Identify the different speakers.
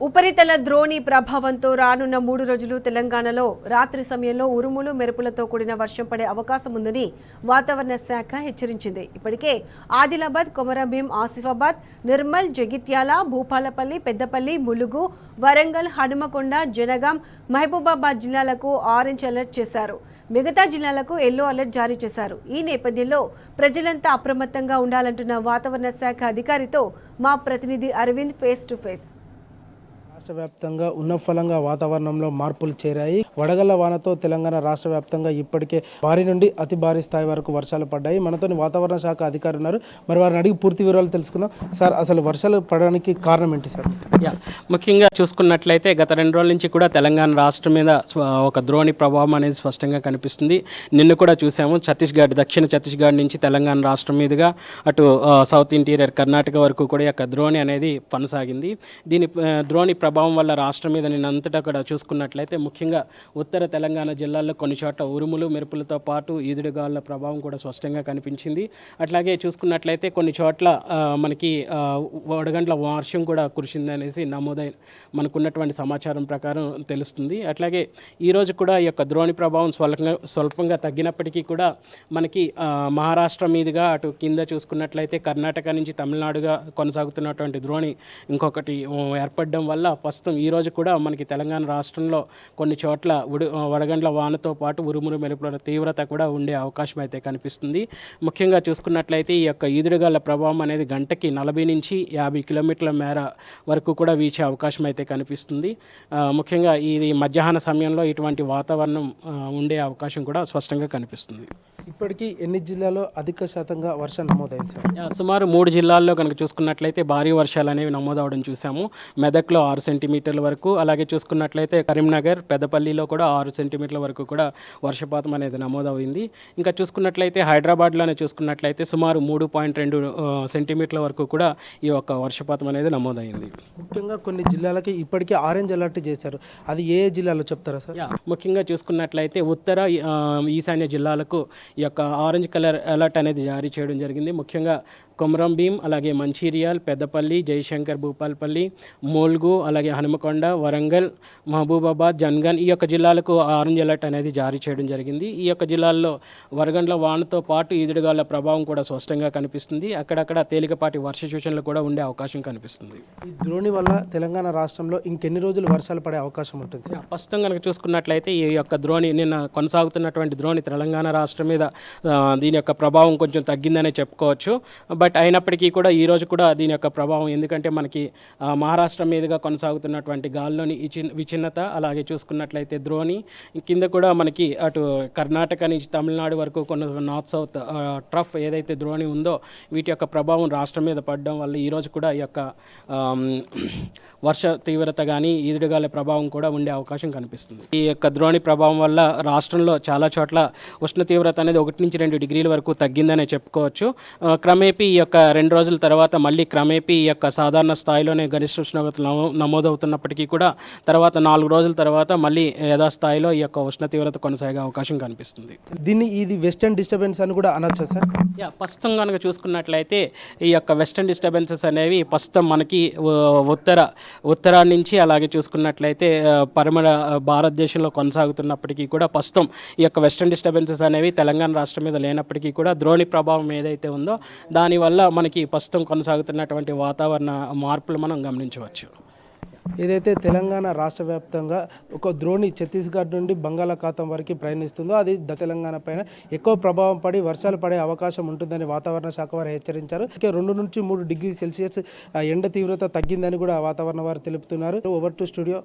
Speaker 1: ఉపరితల ద్రోణి ప్రభావంతో రానున్న 3 రోజులు తెలంగాణలో రాత్రి సమయంలో ఉరుములు మెరుపులతో కూడిన వర్షం పడే అవకాశం ఉందని వాతావరణ శాఖ హెచ్చరించింది. ఇప్పటికే ఆదిలాబాద్, కొమరంభీం, ఆసిఫాబాద్, నిర్మల్, జగిత్యాల, భూపాలపల్లి, పెద్దపల్లి, ములుగు, వరంగల్, హనుమకొండ, జనగాం, మహబూబాబాద్ జిల్లాలకు ఆరెంజ్ అలర్ట్ చేశారు. మిగతా జిల్లాలకు ఎల్లో అలర్ట్ జారీ చేశారు. ఈ నేపథ్యంలో ప్రజలంతా అప్రమత్తంగా ఉండాలంటున్న వాతావరణ శాఖ అధికారితో మా ప్రతినిధి అరవింద్ ఫేస్ టు ఫేస్.
Speaker 2: రాష్ట్ర వ్యాప్తంగా ఉన్నఫలంగా వాతావరణంలో మార్పులు చేరాయి. వడగళ్ల వానతో తెలంగాణ రాష్ట్ర వ్యాప్తంగా ఇప్పటికే భారీ నుండి అతి భారీ స్థాయి వరకు వర్షాలు పడ్డాయి. మనతో వాతావరణ శాఖ అధికారి ఉన్నారు. మరి వారిని అడిగి పూర్తి వివరాలు తెలుసుకుందాం. సార్, అసలు వర్షాలు పడడానికి కారణం ఏంటి సార్?
Speaker 3: ముఖ్యంగా చూసుకున్నట్లయితే గత 2 రోజుల నుంచి కూడా తెలంగాణ రాష్ట్రం మీద ఒక ద్రోణి ప్రభావం అనేది స్పష్టంగా కనిపిస్తుంది. నిన్ను కూడా చూసాము. ఛత్తీస్గఢ్, దక్షిణ ఛత్తీస్గఢ్ నుంచి తెలంగాణ రాష్ట్రం మీదుగా అటు సౌత్ ఇంటీరియర్ కర్ణాటక వరకు కూడా యొక్క ద్రోణి అనేది కొనసాగింది. దీని ద్రోణి ప్రభావం వల్ల రాష్ట్రం మీద నిన్నంతటా కూడా చూసుకున్నట్లయితే ముఖ్యంగా ఉత్తర తెలంగాణ జిల్లాల్లో కొన్ని చోట్ల ఉరుములు మెరుపులతో పాటు ఈదుడుగాలుల ప్రభావం కూడా స్పష్టంగా కనిపించింది. అట్లాగే చూసుకున్నట్లయితే కొన్ని చోట్ల మనకి వడగండ్ల వర్షం కూడా కురిసింది అనేసి మనకున్నటువంటి సమాచారం ప్రకారం తెలుస్తుంది. అట్లాగే ఈరోజు కూడా ఈ యొక్క ద్రోణి ప్రభావం స్వల్పంగా తగ్గినప్పటికీ కూడా మనకి మహారాష్ట్ర మీదుగా అటు కింద చూసుకున్నట్లయితే కర్ణాటక నుంచి తమిళనాడుగా కొనసాగుతున్నటువంటి ద్రోణి ఇంకొకటి ఏర్పడడం వల్ల ప్రస్తుతం ఈరోజు కూడా మనకి తెలంగాణ రాష్ట్రంలో కొన్ని చోట్ల వడగండ్ల వానతో పాటు ఉరుములు మెరుపుల తీవ్రత కూడా ఉండే అవకాశం అయితే కనిపిస్తుంది. ముఖ్యంగా చూసుకున్నట్లయితే ఈ యొక్క ఈదుడుగాల ప్రభావం అనేది గంటకి 40 నుంచి 50 కిలోమీటర్ల మేర వరకు కూడా వీచే అవకాశం అయితే కనిపిస్తుంది. ముఖ్యంగా ఇది మధ్యాహ్న సమయంలో ఇటువంటి వాతావరణం ఉండే అవకాశం కూడా స్పష్టంగా కనిపిస్తుంది.
Speaker 2: ఇప్పటికీ ఎన్ని జిల్లాలో అధిక శాతంగా వర్షం నమోదైంది సార్?
Speaker 3: సుమారు 3 జిల్లాల్లో కనుక చూసుకున్నట్లయితే భారీ వర్షాలు అనేవి నమోదవడం చూసాము. మెదక్లో 6 సెంటీమీటర్ల వరకు, అలాగే చూసుకున్నట్లయితే కరీంనగర్, పెద్దపల్లిలో కూడా 6 సెంటీమీటర్ల వరకు కూడా వర్షపాతం అనేది నమోదైంది. ఇంకా చూసుకున్నట్లయితే హైదరాబాద్లోనే చూసుకున్నట్లయితే సుమారు 3.2 సెంటీమీటర్ల వరకు కూడా ఈ యొక్క వర్షపాతం అనేది నమోదైంది.
Speaker 2: ముఖ్యంగా కొన్ని జిల్లాలకి ఇప్పటికే ఆరెంజ్ అలర్ట్ చేశారు. అది ఏ జిల్లాలో చెప్తారా సార్?
Speaker 3: ముఖ్యంగా చూసుకున్నట్లయితే ఉత్తర ఈశాన్య జిల్లాలకు ఈ యొక్క ఆరెంజ్ కలర్ అలర్ట్ అనేది జారీ చేయడం జరిగింది. ముఖ్యంగా కొమరంభీం, అలాగే మంచిర్యాల్, పెద్దపల్లి, జయశంకర్, భూపాలపల్లి, ములుగు, అలాగే హనుమకొండ, వరంగల్, మహబూబాబాద్, జనగాం ఈ యొక్క జిల్లాలకు ఆరెంజ్ అలర్ట్ అనేది జారీ చేయడం జరిగింది. ఈ యొక్క జిల్లాల్లో వడగండ్ల వానతో పాటు ఈదుడుగాల ప్రభావం కూడా స్పష్టంగా కనిపిస్తుంది. అక్కడక్కడ తేలికపాటి వర్ష సూచనలు కూడా ఉండే అవకాశం కనిపిస్తుంది.
Speaker 2: ఈ ద్రోణి వల్ల తెలంగాణ రాష్ట్రంలో ఇంకెన్ని రోజులు వర్షాలు పడే అవకాశం ఉంటుంది?
Speaker 3: ప్రస్తుతం కనుక చూసుకున్నట్లయితే ఈ యొక్క ద్రోణి నిన్న కొనసాగుతున్నటువంటి ద్రోణి తెలంగాణ రాష్ట్రం మీద దీని యొక్క ప్రభావం కొంచెం తగ్గిందనే చెప్పుకోవచ్చు. బట్ అయినప్పటికీ కూడా ఈరోజు కూడా దీని యొక్క ప్రభావం, ఎందుకంటే మనకి మహారాష్ట్ర మీదుగా కొనసాగుతున్నటువంటి గాల్లోని విచ్ఛిన్నత, అలాగే చూసుకున్నట్లయితే ద్రోణి కింద కూడా మనకి అటు కర్ణాటక నుంచి తమిళనాడు వరకు కొన్ని నార్త్ సౌత్ ట్రఫ్ ఏదైతే ద్రోణి ఉందో వీటి యొక్క ప్రభావం రాష్ట్రం మీద పడడం వల్ల ఈరోజు కూడా ఈ యొక్క వర్ష తీవ్రత కానీ ఈదుడుగాల ప్రభావం కూడా ఉండే అవకాశం కనిపిస్తుంది. ఈ యొక్క ద్రోణి ప్రభావం వల్ల రాష్ట్రంలో చాలా చోట్ల ఉష్ణ తీవ్రత అనేది 1 నుంచి 2 డిగ్రీల వరకు తగ్గిందనే చెప్పుకోవచ్చు. క్రమేపీ ఈ యొక్క 2 రోజుల తర్వాత మళ్ళీ క్రమేపీ ఈ యొక్క సాధారణ స్థాయిలోనే గరిష్ట ఉష్ణోగ్రతలు నమోదవుతున్నప్పటికీ కూడా తర్వాత 4 రోజుల తర్వాత మళ్ళీ యథాస్థాయిలో ఈ యొక్క ఉష్ణ తీవ్రత కొనసాగే అవకాశం కనిపిస్తుంది.
Speaker 2: ఇది వెస్టర్న్ డిస్టర్బెన్స్ అని కూడా అనొచ్చా సార్?
Speaker 3: ప్రస్తుతం కనుక చూసుకున్నట్లయితే ఈ యొక్క వెస్టర్న్ డిస్టర్బెన్సెస్ అనేవి ప్రస్తుతం మనకి ఉత్తరా నుంచి అలాగే చూసుకున్నట్లయితే పరమర భారతదేశంలో కొనసాగుతున్నప్పటికీ కూడా ప్రస్తుతం ఈ యొక్క వెస్టర్న్ డిస్టర్బెన్సెస్ అనేవి తెలంగాణ రాష్ట్రం మీద లేనప్పటికీ కూడా ద్రోణి ప్రభావం ఏదైతే ఉందో దానివల్ల మనకి ప్రస్తుతం కొనసాగుతున్నటువంటి వాతావరణ మార్పులు మనం గమనించవచ్చు.
Speaker 2: ఏదైతే తెలంగాణ రాష్ట్ర వ్యాప్తంగా ఒక ద్రోణి ఛత్తీస్గఢ్ నుండి బంగాళాఖాతం వరకు ప్రయాణిస్తుందో అది తెలంగాణ పైన ఎక్కువ ప్రభావం పడి వర్షాలు పడే అవకాశం ఉంటుందని వాతావరణ శాఖ వారు హెచ్చరించారు. 2 నుంచి 3 డిగ్రీ సెల్సియస్ ఎండ తీవ్రత తగ్గిందని కూడా వాతావరణ వారు తెలుపుతున్నారు. Over to studio.